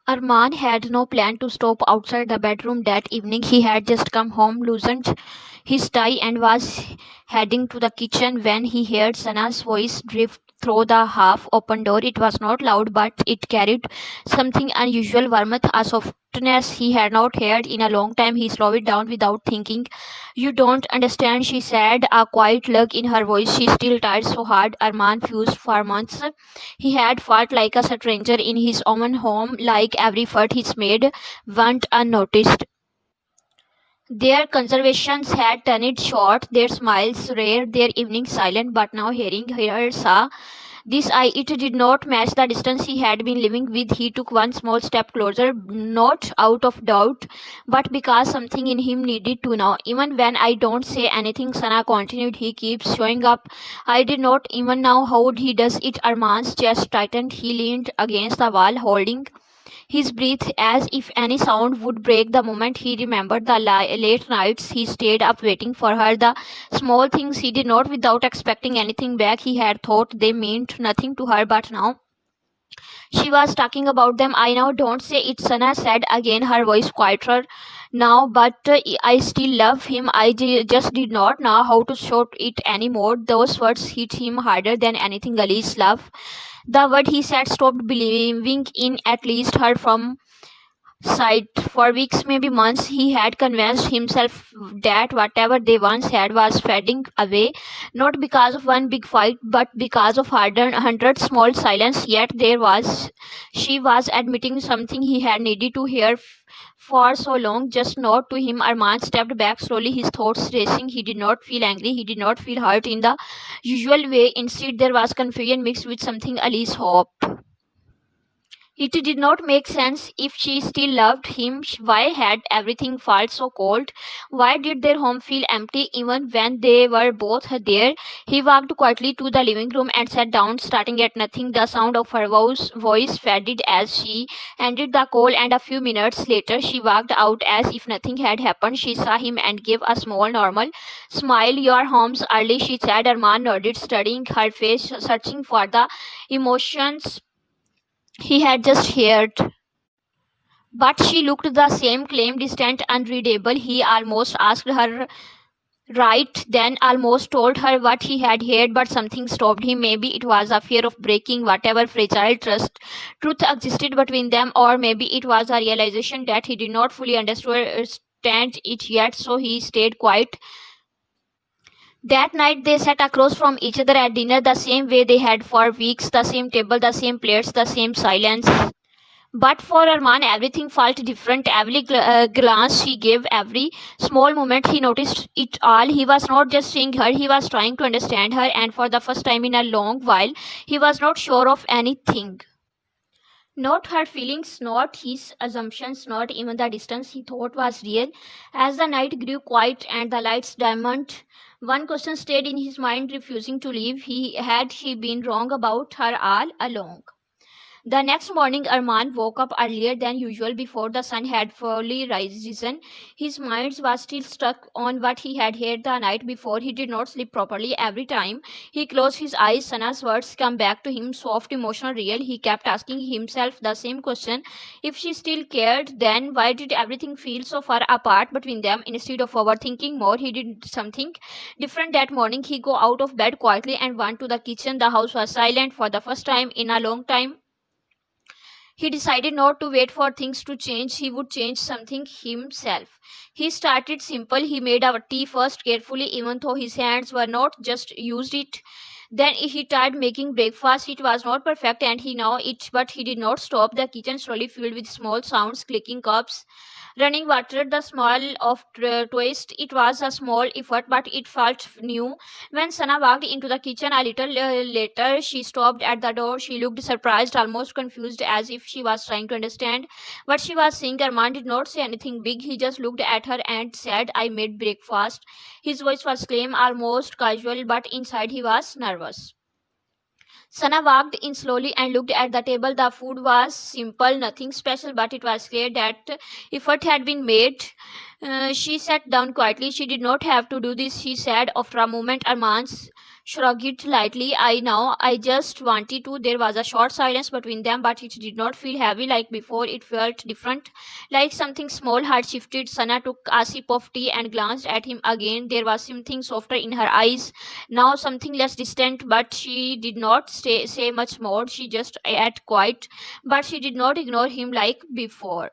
Arman had no plan to stop outside the bedroom that evening. He had just come home, loosened his tie, and was heading to the kitchen when he heard Sana's voice drift through the half open door. It was not loud, but it carried something unusual warmth, a softness he had not heard in a long time. He slowed it down without thinking. You don't understand, she said, a quiet look in her voice. She still tried so hard. Arman fused for months. He had fought like a stranger in his own home, like every effort he's made went unnoticed. Their conversations had turned short, their smiles rare, their evenings silent, but now hearing her saw this eye, it did not match the distance he had been living with. He took one small step closer, not out of doubt, but because something in him needed to know. Even when I don't say anything, Sana continued, he keeps showing up. I did not even know how he does it. Arman's chest tightened. He leaned against the wall, holding his breath as if any sound would break. The moment he remembered the late nights he stayed up waiting for her, the small things he did not without expecting anything back. He had thought they meant nothing to her, but now she was talking about them. I now don't say it, Sana said again, her voice quieter now, but I still love him. Just did not know how to shout it anymore. Those words hit him harder than anything. Ali's love, the word he said, stopped believing in, at least her from sight. For weeks, maybe months, he had convinced himself that whatever they once had was fading away, not because of one big fight, but because of hundred small silence. Yet she was admitting something he had needed to hear for so long, just not to him. Arman stepped back slowly, his thoughts racing. He did not feel angry, he did not feel hurt in the usual way. Instead, there was confusion mixed with something Alice hope. It did not make sense. If she still loved him, why had everything felt so cold? Why did their home feel empty even when they were both there? He walked quietly to the living room and sat down, starting at nothing. The sound of her voice faded as she ended the call, and a few minutes later she walked out as if nothing had happened. She saw him and gave a small, normal smile. Your home's early, she said. Arman nodded, studying her face, searching for the emotions he had just heard. But she looked the same, claim distant, unreadable. He almost asked her right then, almost told her what he had heard, but something stopped him. Maybe it was a fear of breaking whatever fragile truth existed between them, or maybe it was a realization that he did not fully understand it yet, so he stayed quiet. That night they sat across from each other at dinner, the same way they had for weeks, the same table, the same plates, the same silence. But for Arman, everything felt different. Every glance he gave, every small moment, he noticed it all. He was not just seeing her, he was trying to understand her, and for the first time in a long while, he was not sure of anything. Not her feelings, not his assumptions, not even the distance he thought was real. As the night grew quiet and the lights dimmed, one question stayed in his mind, refusing to leave. Had he been wrong about her all along? The next morning, Arman woke up earlier than usual before the sun had fully risen. His mind was still stuck on what he had heard the night before. He did not sleep properly. Every time he closed his eyes, Sana's words come back to him, soft, emotional, real. He kept asking himself the same question. If she still cared, then why did everything feel so far apart between them? Instead of overthinking more, he did something different that morning. He got out of bed quietly and went to the kitchen. The house was silent for the first time in a long time. He decided not to wait for things to change, he would change something himself. He started simple. He made our tea first carefully, even though his hands were not just used it. Then he tried making breakfast. It was not perfect and he knew it, but he did not stop. The kitchen slowly filled with small sounds, clicking cups, running water, the smell of toast. It was a small effort, but it felt new. When Sana walked into the kitchen a little later, she stopped at the door. She looked surprised, almost confused, as if she was trying to understand what she was seeing. Arman did not say anything big. He just looked at her and said, I made breakfast. His voice was calm, almost casual, but inside he was nervous. Sana walked in slowly and looked at the table. The food was simple, nothing special, but it was clear that effort had been made. She sat down quietly. She did not have to do this, she said. After a moment, Arman's shrugged lightly. I just wanted to. There was a short silence between them, but it did not feel heavy like before. It felt different, like something small had shifted. Sana took a sip of tea and glanced at him again. There was something softer in her eyes, now something less distant, but she did not say much more. She just ate quiet, but she did not ignore him like before.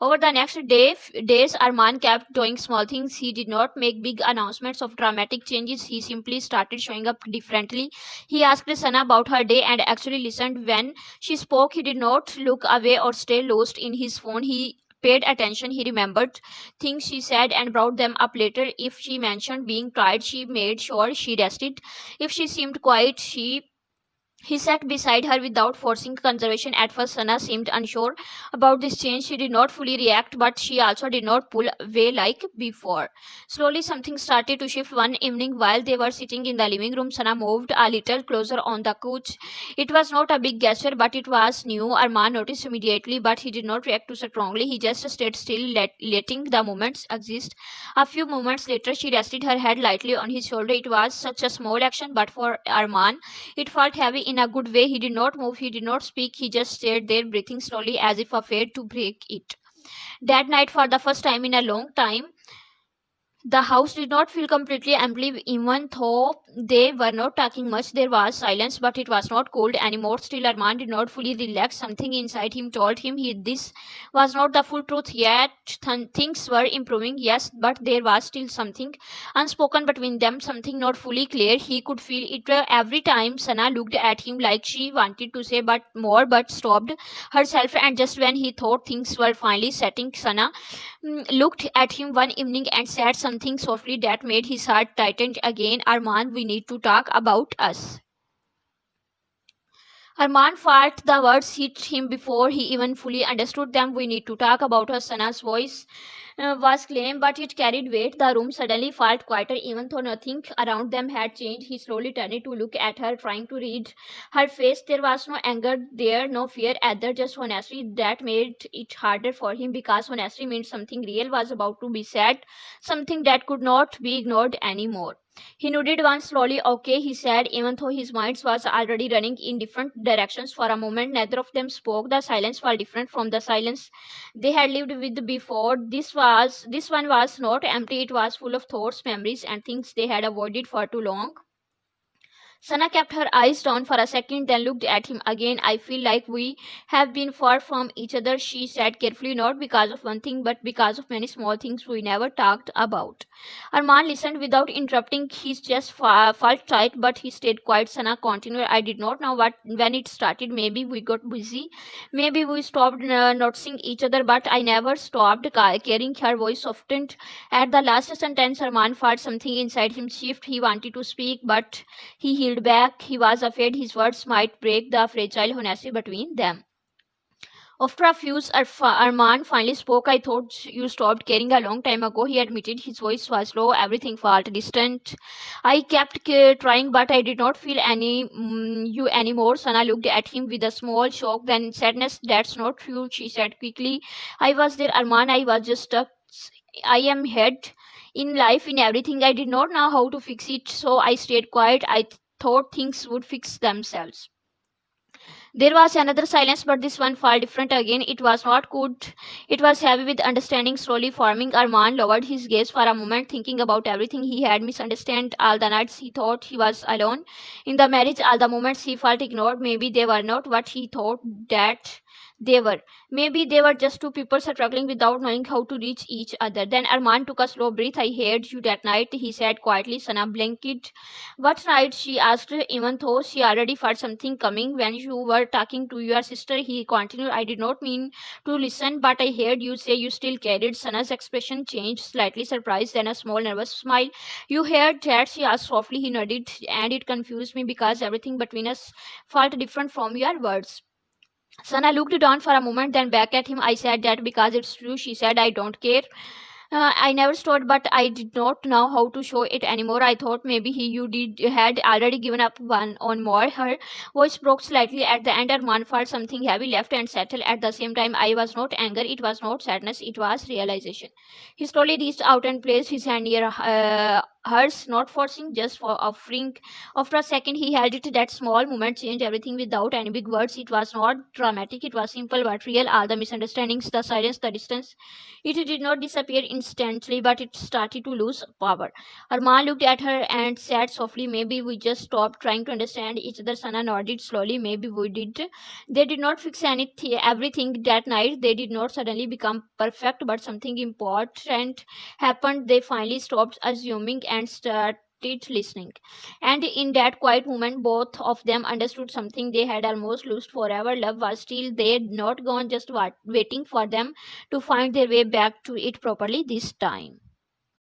Over the next days, Arman kept doing small things. He did not make big announcements of dramatic changes. He simply started showing up differently. He asked Sana about her day and actually listened when she spoke. He did not look away or stay lost in his phone. He paid attention. He remembered things she said and brought them up later. If she mentioned being tired, she made sure she rested. If she seemed quiet, he sat beside her without forcing conversation. At first, Sana seemed unsure about this change. She did not fully react, but she also did not pull away like before. Slowly, something started to shift. One evening, while they were sitting in the living room, Sana moved a little closer on the couch. It was not a big gesture, but it was new. Arman noticed immediately, but he did not react too strongly. He just stayed still, letting the moments exist. A few moments later, she rested her head lightly on his shoulder. It was such a small action, but for Arman, it felt heavy in a good way. He did not move, he did not speak, he just stayed there, breathing slowly as if afraid to break it. That night, for the first time in a long time, the house did not feel completely empty, even though they were not talking much. There was silence, but it was not cold anymore. Still, Armand did not fully relax. Something inside him told him this was not the full truth yet. Things were improving, yes, but there was still something unspoken between them, something not fully clear. He could feel it every time Sana looked at him, like she wanted to say but more, but stopped herself. And just when he thought things were finally setting, Sana looked at him one evening and said something softly that made his heart tighten again. Arman, we need to talk about us. Arman felt the words hit him before he even fully understood them. We need to talk about her. Sana's voice was calm, but it carried weight. The room suddenly felt quieter, even though nothing around them had changed. He slowly turned to look at her, trying to read her face. There was no anger there, no fear, either, just honesty. That made it harder for him because honesty meant something real was about to be said, something that could not be ignored anymore. He nodded once slowly. Okay, he said, even though his mind was already running in different directions. For a moment, neither of them spoke. The silence felt different from the silence they had lived with before. This one was not empty. It was full of thoughts, memories, and things they had avoided for too long. Sana kept her eyes down for a second, then looked at him again. I feel like we have been far from each other, she said carefully, not because of one thing, but because of many small things we never talked about. Arman listened without interrupting. His chest felt tight, but he stayed quiet. Sana continued, I did not know what when it started. Maybe we got busy. Maybe we stopped noticing each other, but I never stopped caring. Her voice softened. At the last sentence, Arman felt something inside him shift. He wanted to speak, but he held back. He was afraid his words might break the fragile honesty between them. After a few, Arman finally spoke. I thought you stopped caring a long time ago, he admitted. His voice was low, everything felt distant. I kept trying, but I did not feel you anymore. Sana looked at him with a small shock, then sadness. That's not true, she said quickly. I was there, Arman. I was just stuck. I am head in life, in everything. I did not know how to fix it, so I stayed quiet. I thought things would fix themselves. There was another silence, but this one felt different again. It was not good. It was heavy with understanding slowly forming. Arman lowered his gaze for a moment, thinking about everything he had misunderstood. All the nights he thought he was alone in the marriage, all the moments he felt ignored. Maybe they were not what he thought that they were. Maybe they were just two people struggling without knowing how to reach each other. Then Arman took a slow breath. I heard you that night, he said quietly. Sana blinked. What night? She asked, even though she already felt something coming. When you were talking to your sister, he continued. I did not mean to listen, but I heard you say you still carried. Sana's expression changed, slightly surprised, then a small nervous smile. You heard that? She asked softly. He nodded, and it confused me because everything between us felt different from your words. Sana looked down for a moment, then back at him. I said that because it's true, she said. I don't care. I never stopped, but I did not know how to show it anymore. I thought maybe had already given up one on more. Her voice broke slightly at the end. Arman felt something heavy left and settled. At the same time, I was not anger. It was not sadness. It was realization. He slowly reached out and placed his hand near hers, not forcing, just for offering. After a second, he held it. That small moment changed everything without any big words. It was not dramatic, it was simple but real. All the misunderstandings, the silence, the distance. It did not disappear instantly, but it started to lose power. Her mom looked at her and said softly, "Maybe we just stopped trying to understand each other." Sana nodded slowly. "Maybe we did." They did not fix everything that night. They did not suddenly become perfect, but something important happened. They finally stopped assuming and started listening. And in that quiet moment, both of them understood something they had almost lost forever. Love was still there, not gone, just waiting for them to find their way back to it properly this time.